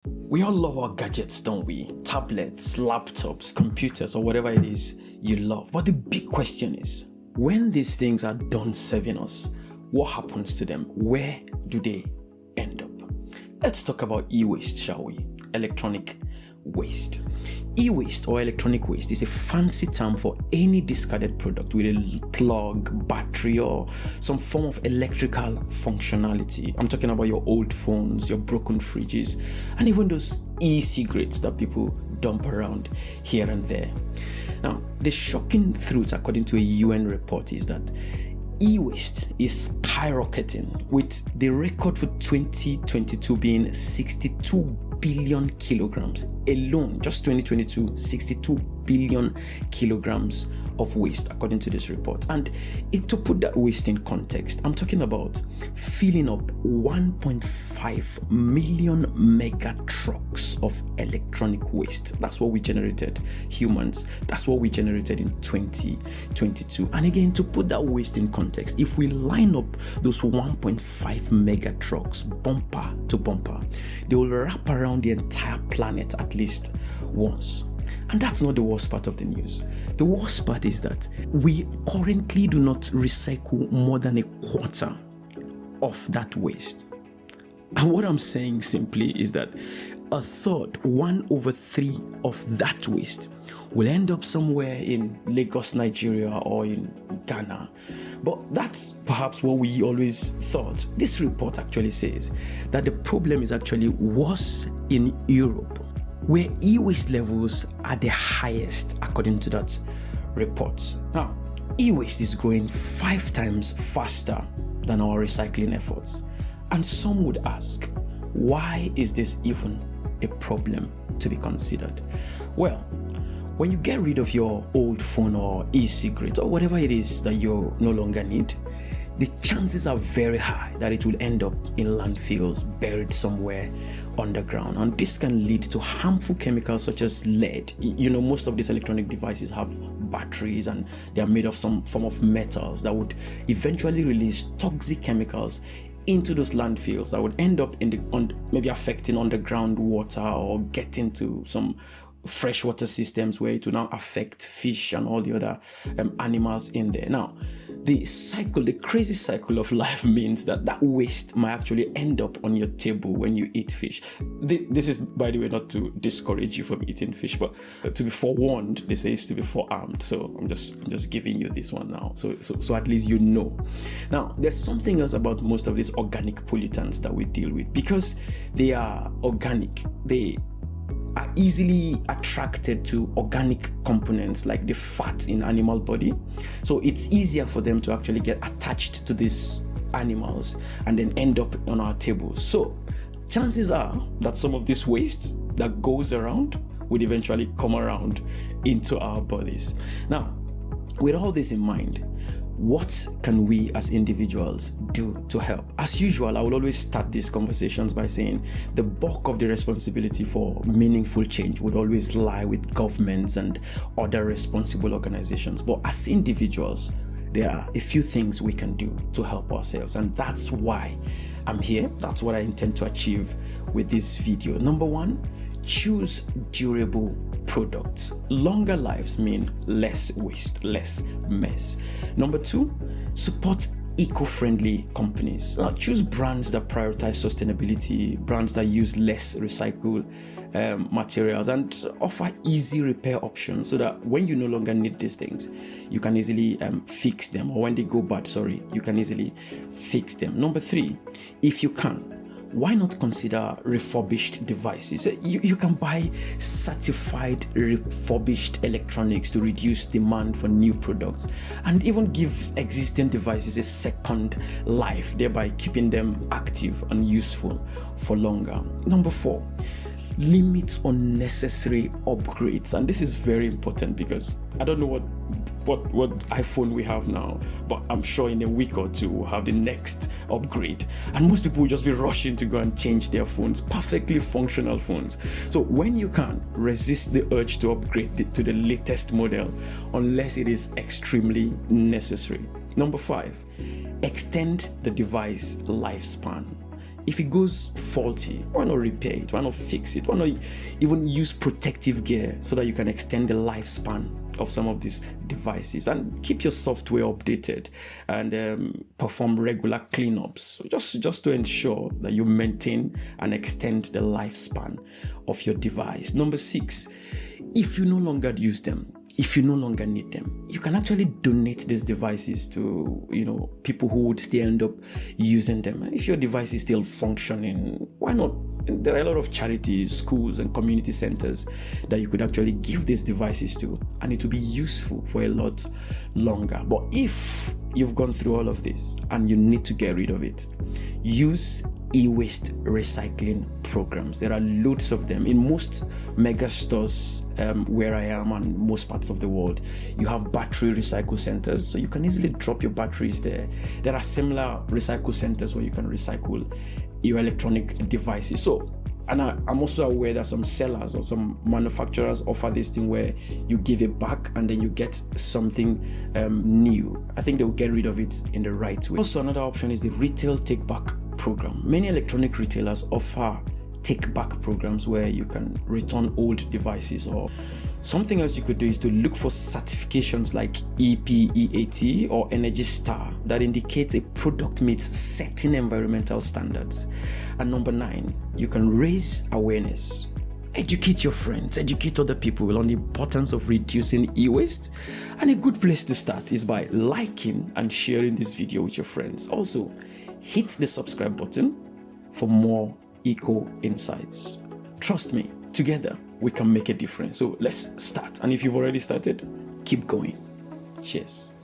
We all love our gadgets, don't we? Tablets, laptops, computers, or whatever it is you love. But the big question is, when these things are done serving us, what happens to them? Where do they end up? Let's talk about e-waste, shall we? Electronic waste. E-waste or electronic waste is a fancy term for any discarded product with a plug, battery, or some form of electrical functionality. I'm talking about your old phones, your broken fridges, and even those e-cigarettes that people dump around here and there. Now, the shocking truth, according to a UN report, is that e-waste is skyrocketing, with the record for 2022 being 62 billion kilograms alone. Just 2022, 62 billion kilograms of waste, according to this report. And to put that waste in context, I'm talking about filling up 1.5 million mega trucks of electronic waste. That's what we generated, humans. That's what we generated in 2022. And again, to put that waste in context, if we line up those 1.5 mega trucks bumper to bumper, they will wrap around the entire planet at least once. And that's not the worst part of the news. The worst part is that we currently do not recycle more than a quarter of that waste. And what I'm saying simply is that a third, 1/3 of that waste will end up somewhere in Lagos, Nigeria, or in Ghana. But that's perhaps what we always thought. This report actually says that the problem is actually worse in Europe, where e-waste levels are the highest, according to that report. Now, e-waste is growing 5 times faster than our recycling efforts. And some would ask, why is this even a problem to be considered? Well, when you get rid of your old phone or e-cigarette or whatever it is that you no longer need, the chances are very high that it will end up in landfills, buried somewhere underground. And this can lead to harmful chemicals such as lead. Most of these electronic devices have batteries, and they are made of some form of metals that would eventually release toxic chemicals into those landfills that would end up maybe affecting underground water or get into some freshwater systems where it will now affect fish and all the other animals in there. Now, the crazy cycle of life means that waste might actually end up on your table when you eat fish. This is, by the way, not to discourage you from eating fish, but to be forewarned, they say it's to be forearmed. So I'm just giving you this one now, so at least you know. Now, there's something else about most of these organic pollutants that we deal with. Because they are organic, they are easily attracted to organic components like the fat in animal body. So it's easier for them to actually get attached to these animals and then end up on our tables. So chances are that some of this waste that goes around would eventually come around into our bodies. Now, with all this in mind, what can we as individuals do to help? As usual, I will always start these conversations by saying the bulk of the responsibility for meaningful change would always lie with governments and other responsible organizations. But as individuals, there are a few things we can do to help ourselves, and that's why I'm here. That's what I intend to achieve with this video. Number 1, choose durable products. Longer lives mean less waste, less mess. Number 2, support eco-friendly companies. Choose brands that prioritize sustainability, brands that use less recycled materials, and offer easy repair options so that when you no longer need these things, you can easily fix them, or when they go bad, you can easily fix them. Number 3, if you can, why not consider refurbished devices? You can buy certified refurbished electronics to reduce demand for new products and even give existing devices a second life, thereby keeping them active and useful for longer. Number 4, limit unnecessary upgrades. And this is very important because I don't know what iPhone we have now, but I'm sure in a week or two we'll have the next upgrade, and most people will just be rushing to go and change their phones, perfectly functional phones. So when you can, resist the urge to upgrade to the latest model unless it is extremely necessary. Number 5, extend the device lifespan. If it goes faulty, why not repair it? Why not fix it? Why not even use protective gear so that you can extend the lifespan of some of these devices, and keep your software updated, and perform regular cleanups just to ensure that you maintain and extend the lifespan of your device. Number 6, if you no longer use them, if you no longer need them, you can actually donate these devices to, people who would still end up using them. If your device is still functioning, why not? There are a lot of charities, schools, and community centers that you could actually give these devices to, and it will be useful for a lot longer. But if you've gone through all of this and you need to get rid of it, use e-waste recycling programs. There are loads of them in most mega stores where I am and most parts of the world. You have battery recycle centers, so you can easily drop your batteries there. There are similar recycle centers where you can recycle your electronic devices. So, and I'm also aware that some sellers or some manufacturers offer this thing where you give it back and then you get something new. I think they'll get rid of it in the right way. Also, another option is the retail take back program. Many electronic retailers offer take back programs where you can return old devices. Or something else you could do is to look for certifications like EPEAT or Energy Star that indicates a product meets certain environmental standards. And number 9, you can raise awareness. Educate your friends, educate other people on the importance of reducing e-waste. And a good place to start is by liking and sharing this video with your friends. Also, hit the subscribe button for more eco insights. Trust me, together we can make a difference. So let's start. And if you've already started, keep going. Cheers.